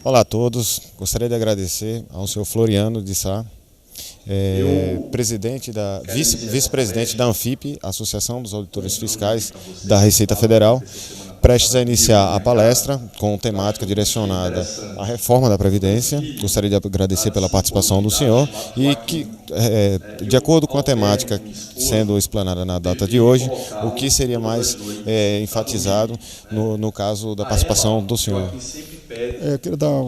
Olá a todos, gostaria de agradecer ao senhor Floriano de Sá, vice-presidente da ANFIP, Associação dos Auditores Fiscais da Receita Federal, prestes a iniciar a palestra com temática direcionada à reforma da Previdência. Gostaria de agradecer pela participação do senhor e que, de acordo com a temática sendo explanada na data de hoje, o que seria mais enfatizado no caso da participação do senhor. Eu queria dar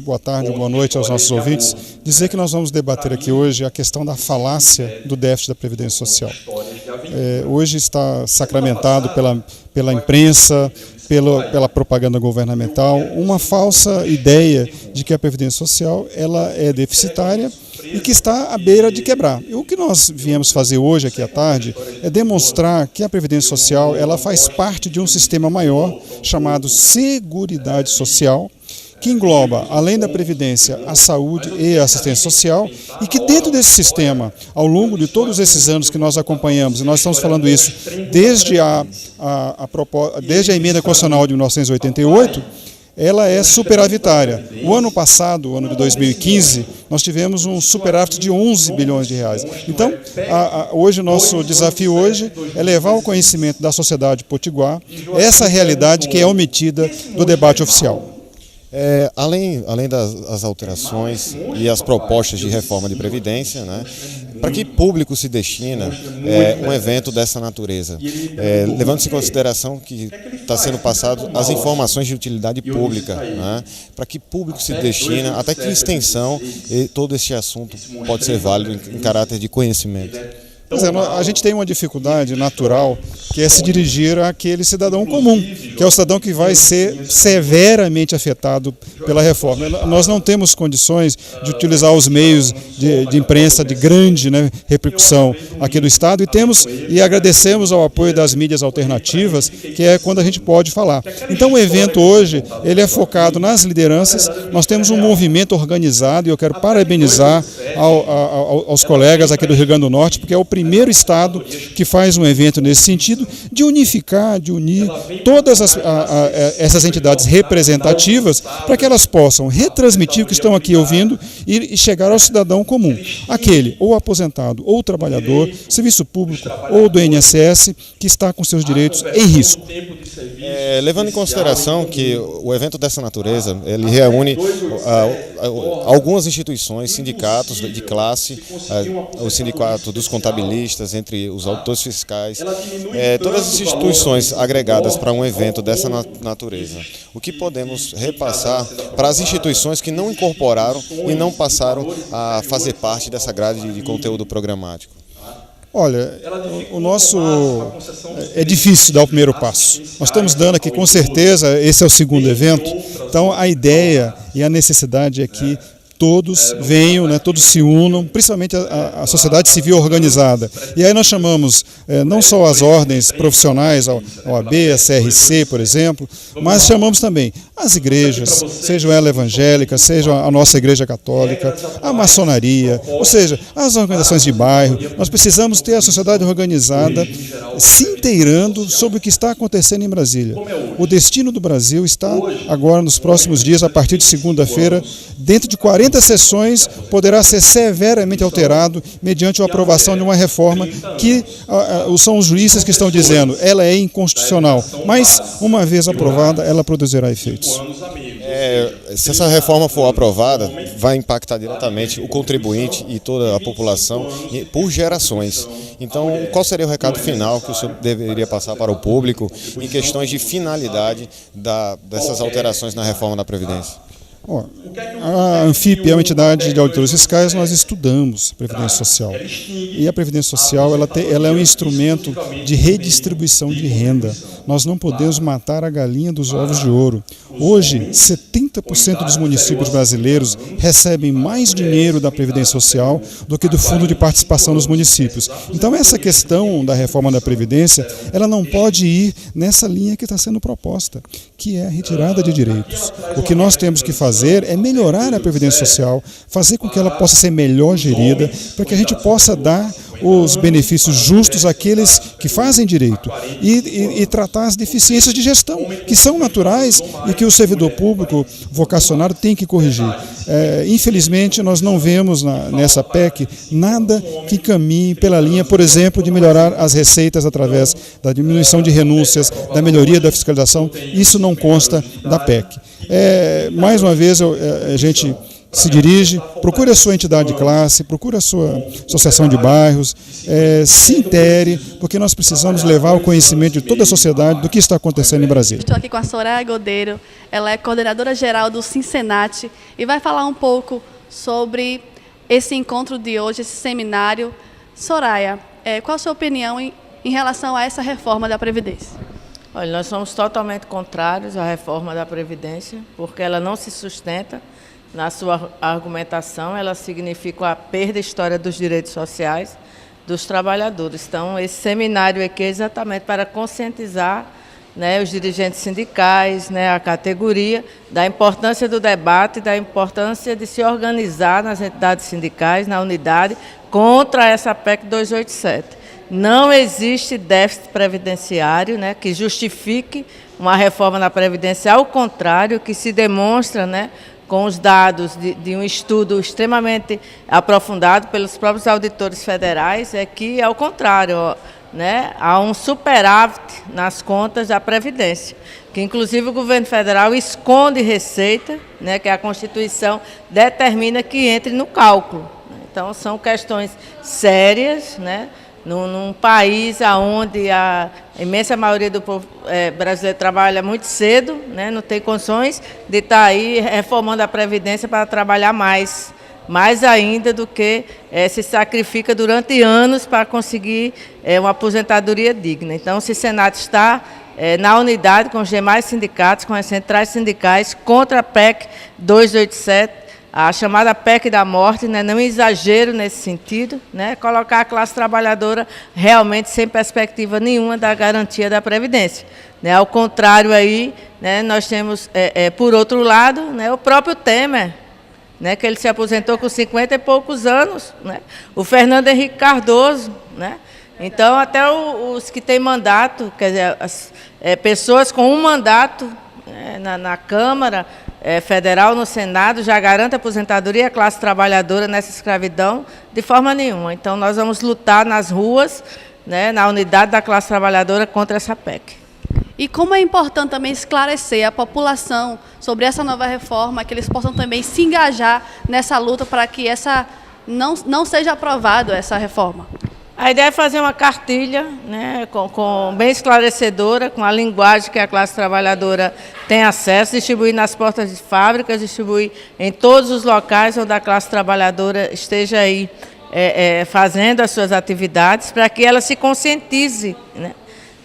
boa tarde, boa noite aos nossos ouvintes, dizer que nós vamos debater aqui hoje a questão da falácia do déficit da Previdência Social. Hoje está sacramentado pela imprensa, pela propaganda governamental, uma falsa ideia de que a Previdência Social ela é deficitária e que está à beira de quebrar. E o que nós viemos fazer hoje aqui à tarde é demonstrar que a Previdência Social ela faz parte de um sistema maior chamado Seguridade Social, que engloba, além da Previdência, a saúde e a assistência social, e que dentro desse sistema, ao longo de todos esses anos que nós acompanhamos, e nós estamos falando isso desde a emenda constitucional de 1988, ela é superavitária. O ano passado, o ano de 2015, nós tivemos um superávit de 11 bilhões de reais. Então, hoje o nosso desafio hoje é levar ao conhecimento da sociedade potiguar essa realidade que é omitida do debate oficial. Além das alterações e as propostas de reforma de Previdência, né, para que público se destina um evento dessa natureza? Levando-se em consideração que está sendo passado as informações de utilidade pública, né, para que público se destina, até que extensão todo esse assunto pode ser válido em caráter de conhecimento. Pois é, a gente tem uma dificuldade natural que é se dirigir àquele cidadão comum, que é o cidadão que vai ser severamente afetado pela reforma. Nós não temos condições de utilizar os meios de imprensa de grande, né, repercussão aqui do Estado e agradecemos ao apoio das mídias alternativas, que é quando a gente pode falar. Então o evento hoje ele é focado nas lideranças, nós temos um movimento organizado e eu quero parabenizar aos colegas aqui do Rio Grande do Norte, porque é o primeiro estado que faz um evento nesse sentido de unificar, de unir todas essas entidades representativas para que elas possam retransmitir o que estão aqui ouvindo e chegar ao cidadão comum, aquele ou aposentado ou trabalhador, serviço público ou do INSS que está com seus direitos em risco. Levando em consideração que o evento dessa natureza ele reúne algumas instituições, sindicatos de classe, o sindicato dos contabilistas, entre os auditores fiscais, todas as instituições agregadas para um evento dessa natureza. O que podemos repassar para as instituições que não incorporaram e não passaram a fazer parte dessa grade de conteúdo programático? Olha, o nosso é difícil dar o primeiro passo. Nós estamos dando aqui, com certeza, esse é o segundo evento, então a ideia e a necessidade é que todos venham, né, todos se unam, principalmente a sociedade civil organizada. E aí nós chamamos não só as ordens profissionais, a OAB, a CRC, por exemplo, mas chamamos também as igrejas, sejam elas evangélicas, seja a nossa igreja católica, a maçonaria, ou seja, as organizações de bairro. Nós precisamos ter a sociedade organizada se inteirando sobre o que está acontecendo em Brasília. O destino do Brasil está agora, nos próximos dias, a partir de segunda-feira, dentro de 40 sessões, poderá ser severamente alterado mediante a aprovação de uma reforma que são os juízes que estão dizendo ela é inconstitucional, mas uma vez aprovada ela produzirá efeitos. Se essa reforma for aprovada, vai impactar diretamente o contribuinte e toda a população por gerações. Então, qual seria o recado final que o senhor deveria passar para o público em questões de finalidade dessas alterações na reforma da Previdência? A ANFIP é uma entidade de auditores fiscais, nós estudamos a Previdência Social. E a Previdência Social ela é um instrumento de redistribuição de renda. Nós não podemos matar a galinha dos ovos de ouro. Hoje, 70% dos municípios brasileiros recebem mais dinheiro da Previdência Social do que do Fundo de Participação dos Municípios. Então, essa questão da reforma da Previdência, ela não pode ir nessa linha que está sendo proposta, que é a retirada de direitos. O que nós temos que fazer é melhorar a Previdência Social, fazer com que ela possa ser melhor gerida, para que a gente possa dar os benefícios justos àqueles que fazem direito e tratar as deficiências de gestão, que são naturais e que o servidor público vocacionado tem que corrigir. Infelizmente, nós não vemos nessa PEC nada que caminhe pela linha, por exemplo, de melhorar as receitas através da diminuição de renúncias, da melhoria da fiscalização. Isso não consta da PEC. Mais uma vez, a gente se dirige, procure a sua entidade de classe, procure a sua associação de bairros, se intere, porque nós precisamos levar o conhecimento de toda a sociedade do que está acontecendo em Brasília. Estou aqui com a Soraya Godeiro, ela é coordenadora geral do Cincenate e vai falar um pouco sobre esse encontro de hoje, esse seminário. Soraya, qual a sua opinião em relação a essa reforma da Previdência? Olha, nós somos totalmente contrários à reforma da Previdência, porque ela não se sustenta na sua argumentação, ela significa a perda histórica dos direitos sociais dos trabalhadores. Então, esse seminário aqui é exatamente para conscientizar, né, os dirigentes sindicais, né, a categoria, da importância do debate, da importância de se organizar nas entidades sindicais, na unidade, contra essa PEC 287. Não existe déficit previdenciário, né, que justifique uma reforma da Previdência, ao contrário, que se demonstra, né, com os dados de um estudo extremamente aprofundado pelos próprios auditores federais, é que, ao contrário, né, há um superávit nas contas da Previdência, que inclusive o governo federal esconde receita, né, que a Constituição determina que entre no cálculo. Então, são questões sérias, né, num país onde a imensa maioria do povo brasileiro trabalha muito cedo, né, não tem condições de estar aí reformando a Previdência para trabalhar mais ainda do que se sacrifica durante anos para conseguir uma aposentadoria digna. Então, o Cincenate está na unidade com os demais sindicatos, com as centrais sindicais, contra a PEC 287, a chamada PEC da morte, né, não exagero nesse sentido, né, colocar a classe trabalhadora realmente sem perspectiva nenhuma da garantia da Previdência. Né, ao contrário, aí, né, nós temos, por outro lado, né, o próprio Temer, né, que ele se aposentou com 50 e poucos anos, né, o Fernando Henrique Cardoso, né, então até os que têm mandato, quer dizer, pessoas com um mandato na Câmara Federal, no Senado, já garante a aposentadoria à classe trabalhadora nessa escravidão de forma nenhuma. Então, nós vamos lutar nas ruas, né, na unidade da classe trabalhadora contra essa PEC. E como é importante também esclarecer a população sobre essa nova reforma, que eles possam também se engajar nessa luta para que não seja aprovada essa reforma. A ideia é fazer uma cartilha, né, bem esclarecedora, com a linguagem que a classe trabalhadora tem acesso, distribuir nas portas de fábricas, distribuir em todos os locais onde a classe trabalhadora esteja aí fazendo as suas atividades, para que ela se conscientize, né.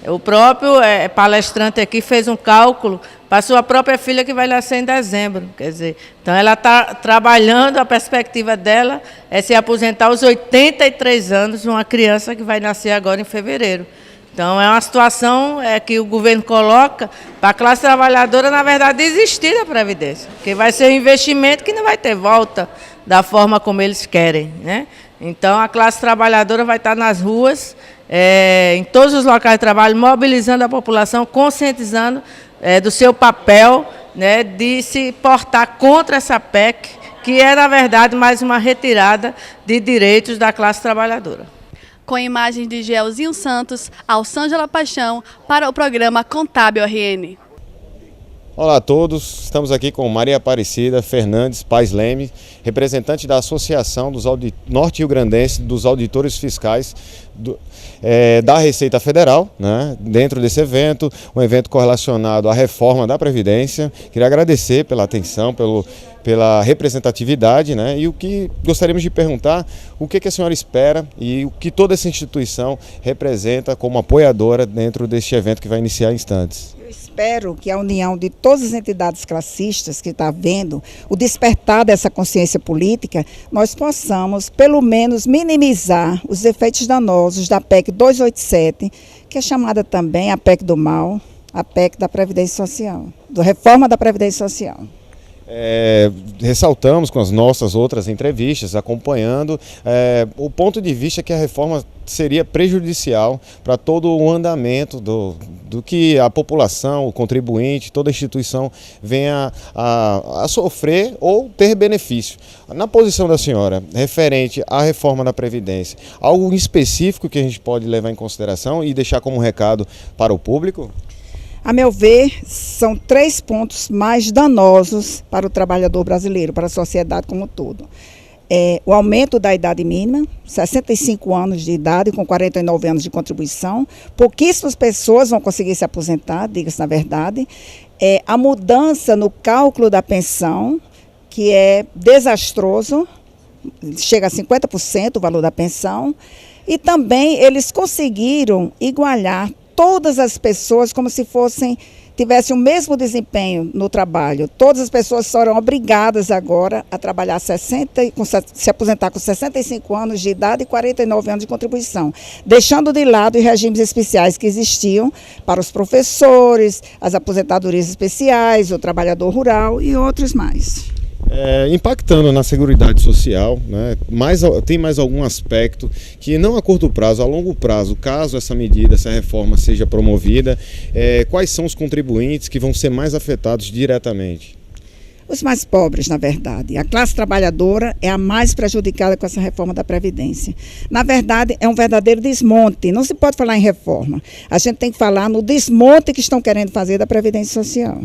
O próprio palestrante aqui fez um cálculo para a sua própria filha que vai nascer em dezembro. Quer dizer, então ela está trabalhando, a perspectiva dela é se aposentar aos 83 anos de uma criança que vai nascer agora em fevereiro. Então é uma situação que o governo coloca para a classe trabalhadora, na verdade, desistir da Previdência, porque vai ser um investimento que não vai ter volta da forma como eles querem, né? Então a classe trabalhadora vai estar nas ruas, em todos os locais de trabalho, mobilizando a população, conscientizando do seu papel, né, de se portar contra essa PEC, que é, na verdade, mais uma retirada de direitos da classe trabalhadora. Com imagens de Gelzinho Santos, Alçângela Paixão, para o programa Contábil RN. Olá a todos, estamos aqui com Maria Aparecida Fernandes Paes Leme, representante da Associação dos Norte-Rio-Grandense dos Auditores Fiscais da Receita Federal, né, dentro desse evento, um evento correlacionado à reforma da Previdência. Queria agradecer pela atenção, pela representatividade, né, e o que gostaríamos de perguntar, o que a senhora espera e o que toda essa instituição representa como apoiadora dentro deste evento que vai iniciar em instantes. Espero que a união de todas as entidades classistas que está vendo o despertar dessa consciência política, nós possamos, pelo menos, minimizar os efeitos danosos da PEC 287, que é chamada também a PEC do mal, a PEC da Previdência Social, da reforma da Previdência Social. Ressaltamos com as nossas outras entrevistas, acompanhando o ponto de vista que a reforma seria prejudicial para todo o andamento do que a população, o contribuinte, toda a instituição venha a sofrer ou ter benefício. Na posição da senhora, referente à reforma da Previdência, algo específico que a gente pode levar em consideração e deixar como recado para o público? A meu ver, são 3 pontos mais danosos para o trabalhador brasileiro, para a sociedade como um todo. O aumento da idade mínima, 65 anos de idade com 49 anos de contribuição. Pouquíssimas pessoas vão conseguir se aposentar, diga-se na verdade. A mudança no cálculo da pensão, que é desastroso, chega a 50% o valor da pensão. E também eles conseguiram igualar todas as pessoas como se tivessem o mesmo desempenho no trabalho. Todas as pessoas serão obrigadas agora a trabalhar se aposentar com 65 anos de idade e 49 anos de contribuição, deixando de lado os regimes especiais que existiam para os professores, as aposentadorias especiais, o trabalhador rural e outros mais. Impactando na Seguridade Social, né, tem mais algum aspecto que não a curto prazo, a longo prazo, caso essa medida, essa reforma seja promovida, quais são os contribuintes que vão ser mais afetados diretamente? Os mais pobres, na verdade. A classe trabalhadora é a mais prejudicada com essa reforma da Previdência. Na verdade, é um verdadeiro desmonte. Não se pode falar em reforma. A gente tem que falar no desmonte que estão querendo fazer da Previdência Social.